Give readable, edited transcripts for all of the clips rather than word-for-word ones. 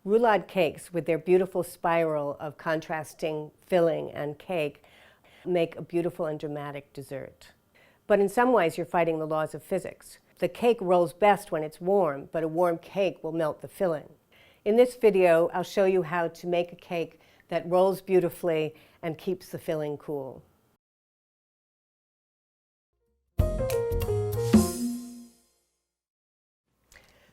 Roulade cakes, with their beautiful spiral of contrasting filling and cake, make a beautiful and dramatic dessert. But in some ways, you're fighting the laws of physics. The cake rolls best when it's warm, but a warm cake will melt the filling. In this video, I'll show you how to make a cake that rolls beautifully and keeps the filling cool.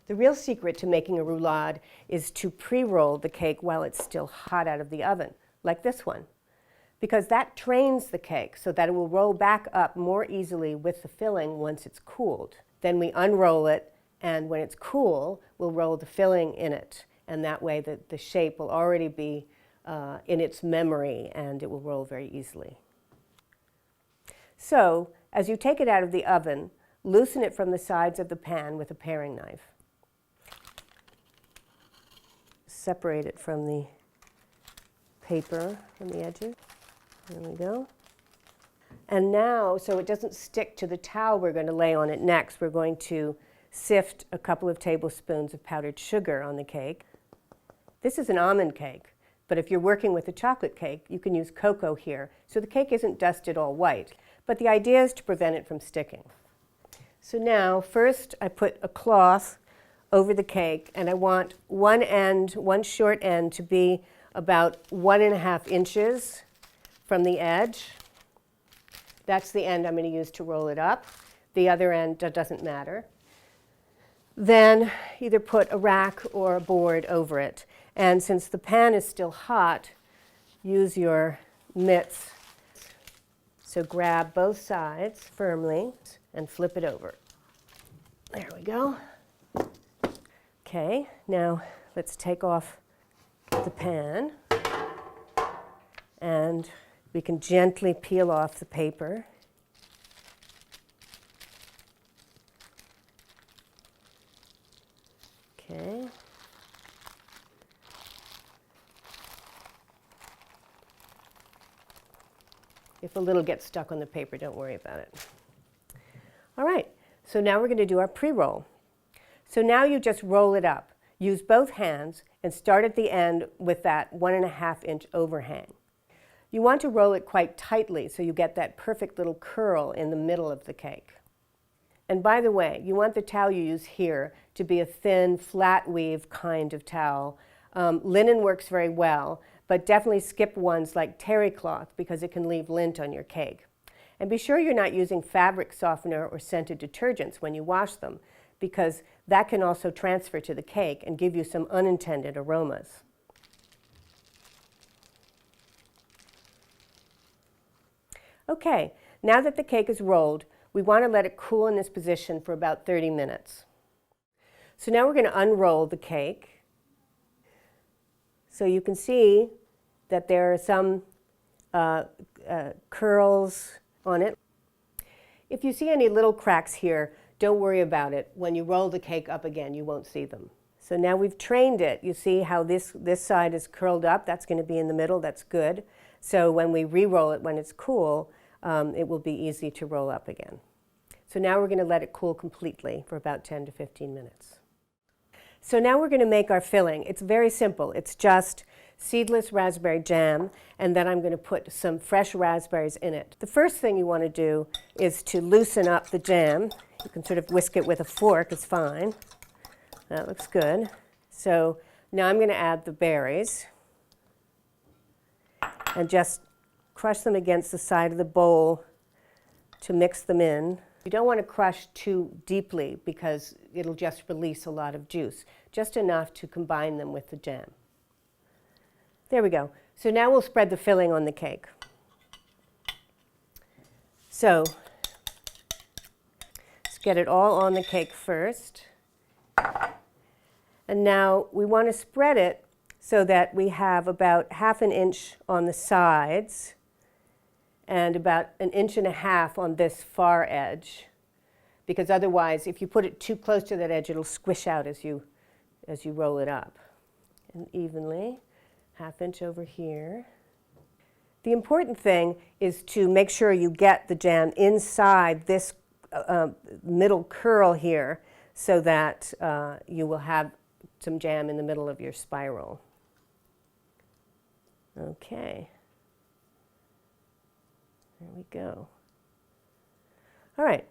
The real secret to making a roulade is to pre-roll the cake while it's still hot out of the oven, like this one, because that trains the cake so that it will roll back up more easily with the filling once it's cooled. Then we unroll it, and when it's cool, we'll roll the filling in it, and that way the shape will already be in its memory and it will roll very easily. So, as you take it out of the oven, loosen it from the sides of the pan with a paring knife. Separate it from the paper from the edges. There we go. And now, so it doesn't stick to the towel we're going to lay on it next, we're going to sift a couple of tablespoons of powdered sugar on the cake. This is an almond cake, but if you're working with a chocolate cake, you can use cocoa here, so the cake isn't dusted all white. But the idea is to prevent it from sticking. So now, first I put a cloth over the cake, and I want one short end to be about 1.5 inches from the edge. That's the end I'm going to use to roll it up. The other end doesn't matter. Then either put a rack or a board over it. And since the pan is still hot, use your mitts. So grab both sides firmly and flip it over. There we go. Okay, now let's take off the pan, and we can gently peel off the paper. Okay. If a little gets stuck on the paper, don't worry about it. All right, so now we're going to do our pre-roll. So now you just roll it up. Use both hands and start at the end with that 1.5 inch overhang. You want to roll it quite tightly so you get that perfect little curl in the middle of the cake. And by the way, you want the towel you use here to be a thin, flat weave kind of towel. Linen works very well, but definitely skip ones like terry cloth because it can leave lint on your cake. And be sure you're not using fabric softener or scented detergents when you wash them, because that can also transfer to the cake and give you some unintended aromas. Okay, now that the cake is rolled, we want to let it cool in this position for about 30 minutes. So now we're going to unroll the cake. So you can see that there are some curls on it. If you see any little cracks here, don't worry about it. When you roll the cake up again, you won't see them. So now we've trained it. You see how this side is curled up? That's going to be in the middle. That's good. So when we re-roll it when it's cool, it will be easy to roll up again. So now we're going to let it cool completely for about 10 to 15 minutes. So now we're going to make our filling. It's very simple. It's just seedless raspberry jam, and then I'm going to put some fresh raspberries in it. The first thing you want to do is to loosen up the jam. You can sort of whisk it with a fork, it's fine. That looks good. So now I'm going to add the berries and just crush them against the side of the bowl to mix them in. You don't want to crush too deeply because it'll just release a lot of juice, just enough to combine them with the jam. There we go. So now we'll spread the filling on the cake. So let's get it all on the cake first. And now we want to spread it so that we have about 1/2 inch on the sides and about 1.5 inches on this far edge, because otherwise if you put it too close to that edge it'll squish out as you roll it up. And evenly, 1/2 inch over here. The important thing is to make sure you get the jam inside this middle curl here so that you will have some jam in the middle of your spiral. Okay. There we go. All right.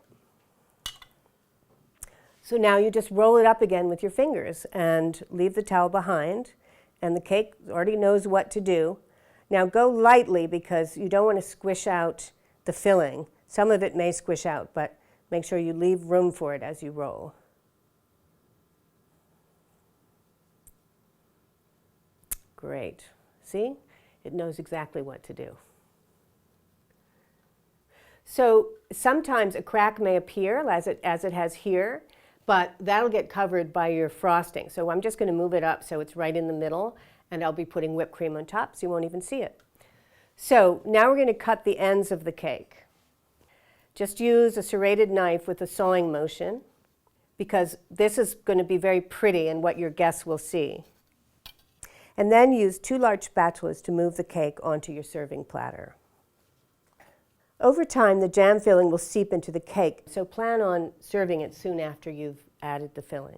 So now you just roll it up again with your fingers and leave the towel behind, and the cake already knows what to do. Now go lightly because you don't want to squish out the filling. Some of it may squish out, but make sure you leave room for it as you roll. Great. See? It knows exactly what to do. So sometimes a crack may appear as it has here, but that'll get covered by your frosting. So I'm just going to move it up so it's right in the middle, and I'll be putting whipped cream on top so you won't even see it. So now we're going to cut the ends of the cake. Just use a serrated knife with a sawing motion because this is going to be very pretty and what your guests will see. And then use 2 large spatulas to move the cake onto your serving platter. Over time, the jam filling will seep into the cake, so plan on serving it soon after you've added the filling.